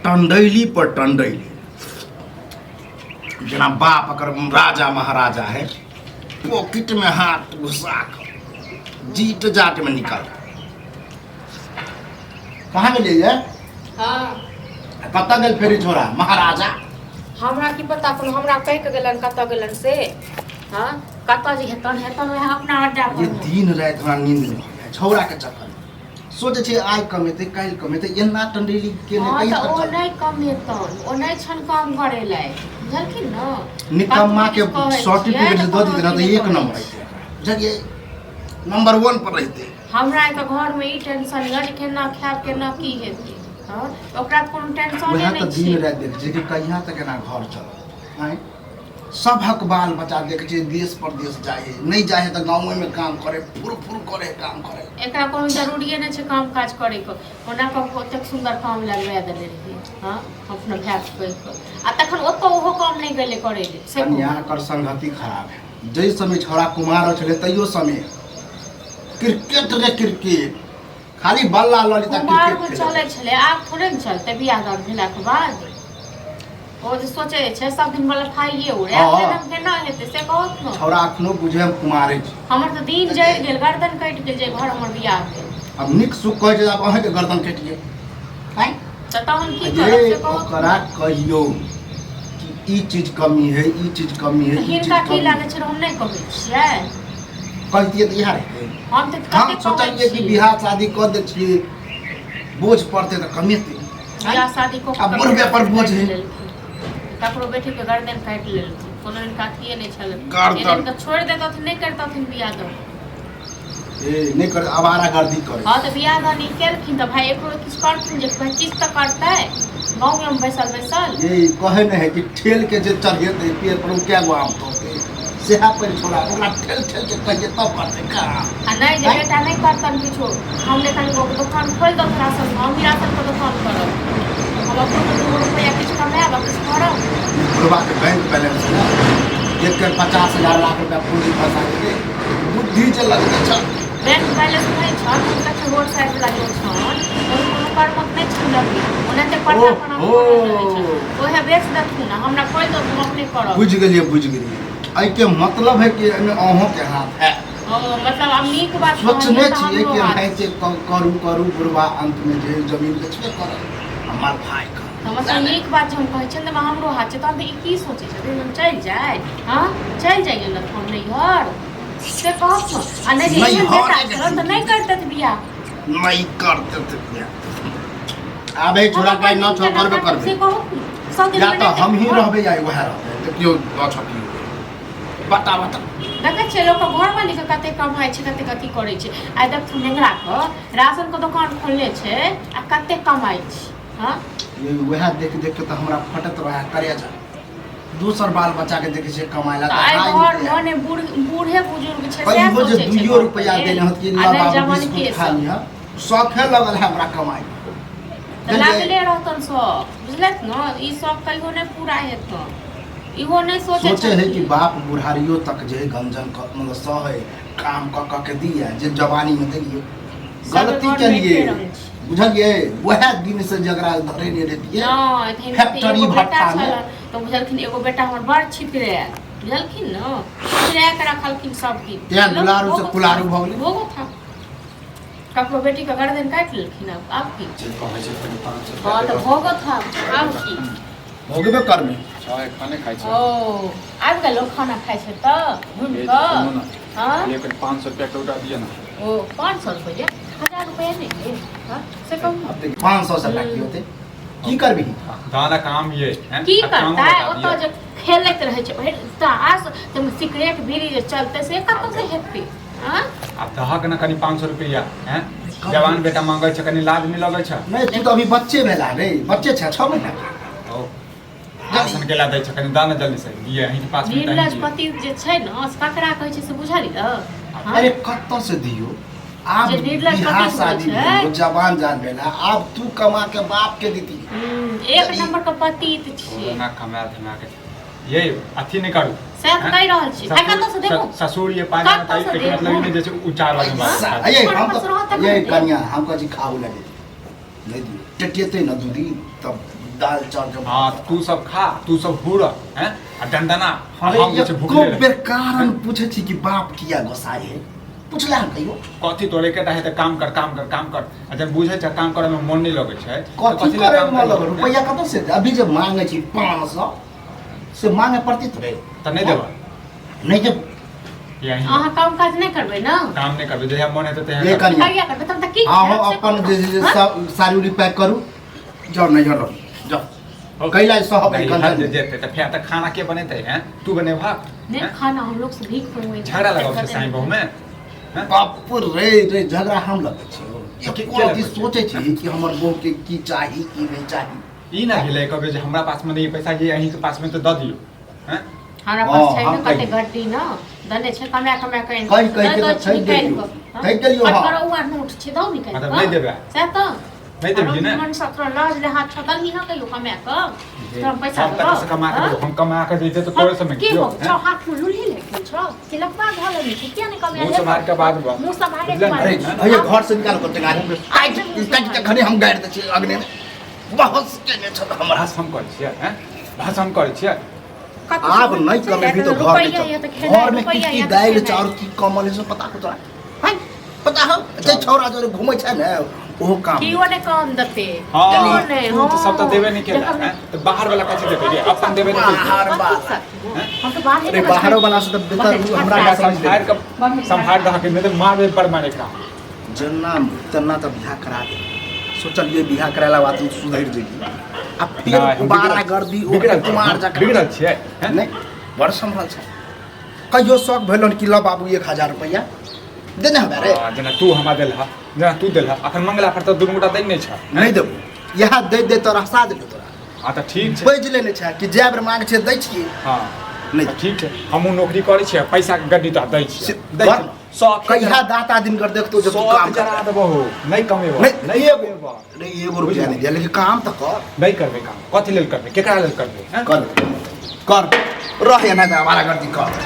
टंडैली पर टंडैली जना बाप अगर राजा महाराजा है, पॉकेट में हाथ घुसा कर जीत जाट में निकल कहाँ गेलिए ये? हाँ कतऽ गेल फेरी छोरा महाराजा? हमरा की पता कोनो हमरा कह के गेलन कतऽ गेलन से। हाँ कतऽ जे हेतन हेतन वह अपना अड्डा ये पर। दिन रात हमरा नींद नहीं होइए छौरा के चक्कर सोचे छे आइ कमेते काल्हि कमेते एना टंडैली के हाँ नहीं तो ओ कहीं नहीं कमेतन, ओ नहीं छन काम करे लाई बुझलखिन न। निकम्मा के बात कुछ कहै सर्टिफिकेट छियै, दे दी ना तो कोनो एक कहै नंबर छियै। रहते बुझलिए नंबर 1 पर रहते। हमरा के घर में ई टेंशन है जे केना खाब केना की हेतै। हाँ ओकरा कोनो टेंशन वह नहीं तो छै। दिन रात देख जे कि कहिया तक एना घर चल आए सबक बाल बच्चा देख जे देश परदेश जाए नहीं जाए तो गाँव में काम करे फुर करे काम करे। एकरा कोनो जरूरी नहीं छै काम काज करे को। ओना को ओते सुंदर काम लगवा देले रहिए। हाँ अपना भाई के कह के आ तखन ओतो ओहो काम नहीं गेले करे ले से कन्या कर संगति खराब है। जै समय छोरा कुमार छले तैयो समय क्रिकेट रे क्रिकेट खाली बल्ला ललिता कुमार को क्रिकेट चले छले आब थोड़े न चलते बियाह दान भेला के बाद। ओ जे सोचे छै सब दिन वाला खाइए उड़े हाँ। एकदम केना हेतै से कहत न। छोरा अखनो बुझे हम कुमारे छी। हमर तो दिन जड़ गेल गर्दन कट गेल जे घर हमर बियाह भेल अब निक सुख कहे जे अब अहे के गर्दन कट गेल हैं त तहन की करब ये से कहत ओकरा कहियो कि ई चीज कमी है ई चीज कमी है ई चीज हिनका की कमी लागे छै हम नहीं कहै छियै। कहतिए तो यार है हम त हम कते सोचलिए कि बिहार शादी कर दे छिए बोझ पड़ते तो कमेते बियाह शादी को अब बुढ़बे पर बोझ है। ककरो बेटी के गर्दन काट लेलखिन कोनो इनका अथिए नहीं छल। गर्दन। इनका छोड़ देतथिन नहीं करतथिन बियाह दान। ए नहीं कर आवारा गर्दी करे। हाँ तो बियाह दान ई केलखिन तो भाई एको किछ करथिन जे भाई किछ तो करतै गाँव में बैसल ये कहे नहीं है कि ठेल के जे चढ़ेते पेड़ पर क्या गो आम तोड़ते सेहा पर छोड़ा ओकरा ठेल ठेल के कहिए तब करते का आ नहीं जे बेटा नहीं करतन किछो हमने कहीं वो दुकान खोल दो राशन हम ही राशन का दुकान करब हम अपन 2 रुपया किछ कमाएब किछ करब। बुढ़वा के बैंक बैलेंस है एक 50,000 लाख रुपया पूंजी फंसा के बुद्धि जे लगते छ बैंक बैलेंस नहीं छ उनका छ रोड साइड लागल छन तो कोनो कर्मत नहीं छलक ओने ते पट्टा अपन ओहे बेच दथुन हमरा कोई तो हम अपने करब। बुझ गेलिए आई के मतलब है कि एमे अहों के हाथ है। मतलब हम नीक बात सोचने छिए कि भाई से करू बुढ़वा अंत में जे जमीन बेचबे करे हमार भाई का मतलब नीक बात हम कहै छियै त हमरो हाथ छै तहन त ई की सोचै छै हम चल जाय। हां चल जाइए न फोन नहीं घर से कहत न आ नहीं जे एहन बेटा छलन त नहीं करतै बियाह नहीं करते थे बियाह। आबे छोड़ा के न छो करबे करबे से कहत या तो हम ही रहबे या वह रहबे तो क्यों न छकी बता देखै छियै लोक घर वाली के कते कमाइ छै कते कथी करै छै आइ तक नेंगरा के राशन के दुकान खोलले छै आ कते कमाइ छै। हां ये वह देख देख के तो हमरा फटत रहा करे जा दूसर बाल बच्चा के देखे छै कमाइला त आइ घर मने बूढ़े बुजुर्ग छै से वो जो 2 रुपया देने हत कि ला बाबू जवान के बिस्कुट खा लिया शौखे लगल है हमरा कमाई त लागले रहतन सब बुझलत न ई सब कहियो नहीं पूरा हेतन इहो नहीं सोचे है कि बाप बुढ़ारियों तक जे गंजन क मतलब सहे काम क के दिया जे जवानी में दिए गलती करिए बुझलिए वह दिन से जगरा धरे नहीं रहती है फैक्ट्री भट्टा में तो बुझलखिन एगो बेटा हमर बड़ छितरे बुझलखिन न छितरे के रखलखिन सब दिन ते दुलारू से कुलारू भ गेलै भोगो था ककरो बेटी का गर्दन काट लेलखिन अब की कहै छै कनि 500 हां तो भोगो था अब की भोगबे करमे चाय खाने खाइ छै ओ आज का लोग खाना खाइ छै त घुम क हां ये कनि 500 रुपया के उड़ा दिए ना ओ 500 रुपया 1000 रुपया नहीं हां से कम अब देख 500 से लाख होते की करबी दादा काम ये हैं की करता है ओतो जो खेलत रहे छै भरि तास तुम सिगरेट बीड़ी जे चलते से कतौ से हेतै। हां अब दहक ना कनि 500 रुपया हैं जवान बेटा मांगे छै कनि लाज नहीं लगे छै नहीं तू तो अभी बच्चे भेला रे बच्चे छ 6 महीना का ओ राशन के ला दै छै कनि दाना जल्दी से ये यहीं के पास में नीलजपति जे छै न ककरा कहै छै से बुझली त अरे कत्तो से दियो आप जे नीलज बिहार पति शादी छै। में जवान जान बेला अब तू कमा के बाप के देती एक नंबर का पतित छियै ना कमा धमा के ये अथी नहीं करू से कहि रहल छी आ कतौ से देखो ससुर ये पाजा कतौ से बताई एक मतलब नहीं जैसे उचार वाली बात ये हम पर तो रहता ये नहीं। कन्या हमको जी खाऊ लगे नहीं दी टटियते न दूधी तब दाल चावल जब हाँ तू सब खा तू सब हुर हैं आ डंडना अरे हम कुछ भूख एको ले बेर कारण पूछे छी कि बाप किया गोसाई है पूछला हम कहियो कथी तोरे के रहे त काम कर आ जब बुझे छ काम करे में मन नहीं लगे छै कथी करे में लग रुपया कत से अभी जे मांगे छी 500 से मांगे पड़ती तो त नहीं देबा नहीं जब यही अहाँ काम काज नहीं करबै ना काम नहीं करबे जहिया मन हेतै ये तहिया करिया करिया करबै तब तक की हाँ अपन जे सब सारी उरी पैक करू जाओ नहीं जाओ जाओ कैला सब नहीं कंजन हद जेते त फिर त खाना के बनेते हैं तू बनेबा नहीं खाना हम लोग से भीख मंगबै झगड़ा लगाओ से साईं बहू में हैं? बाप रे झगड़ा हम लगे छी के एको अथी लगे छै? सोचे छी कि हमर बहू के की चाही की नहीं चाही ई ना भेलै कहबे जे हमरा पास में नहीं पैसा ये अहीं के पास में तो द दियो हैं हमरा पास छै हम ना कते कहियो। गड्डी ना दने छै कमा कमा के कहि के तो छै देलियो छै देलियो हां पर उआ नोट छै दौ निकाल मतलब नहीं देबे से त नहीं देबी ना मन सत्र लाज ले हाथ छदल ही ना कहियो कमा के हम पैसा हम तक से कमा के हम कमा के देते तो तोरे से में की क्यों हो छ हाथ में लुली ले छ तिलकवा धल नहीं किया नहीं कमा मुंह संभाल के बात बा मुंह संभाले के अरे बाद भैया घर से निकाल कर टेंगारी आज इसका खने हम गाड़ दे छी अग्नि में बहुत केने छ हमरा भाष हम करै छियै हैं भाष हम करै छियै आप नहीं कमे भी तो घर में कितनी दाल चावल की कमल है पता को तोरा हैं पता हो जे छौरा जो घूमै छै ने ओहो काम की ओने कम दते हां नहीं तू तो सब तो देबे नहीं केला हैं तो बाहर वाला कैसे देबे रे अपन देबे नहीं बाहर बात हम तो बाहर अरे बाहरों वाला से तब देता हमरा हमरा समझ दे संभाल रहा के नहीं तो मार दे पर मारे का जना तना तो बियाह करा दे सोचलिए बियाह कराला बात सुधर जेगी अब फिर दोबारा गर्दी ओ कुमार जा बिगड़ल छियै हैं नहीं बड़ संभल छै कहियो शौक भेलन कि ला बाबू 1000 रुपया देना हमारे जना तू हमरा देलहा जना तू देलहा अखन मंगला पर तो दुनू गोटा दै नहीं छ नहीं देबो यहाँ दे तो रहसा देबो तोरा हां त ठीक छै खोज लेने छै कि जेब मांग छै दै छियै हां नहीं नहीं ठीक छै हमहू नौकरी करै छियै पैसा के गड्डी तो दै छियै दै कर। शौक कहिया दाता दिन कर देखतो जब तू काम जरा कर देबो नहीं कमेबो नहीं एगो नहीं एगो रुपया नहीं दिया लेकिन काम तो कर नहीं करबे काम कथि लेल करबे केकरा लेल करबे हैं कर रह या ना हमारा गर्दी कर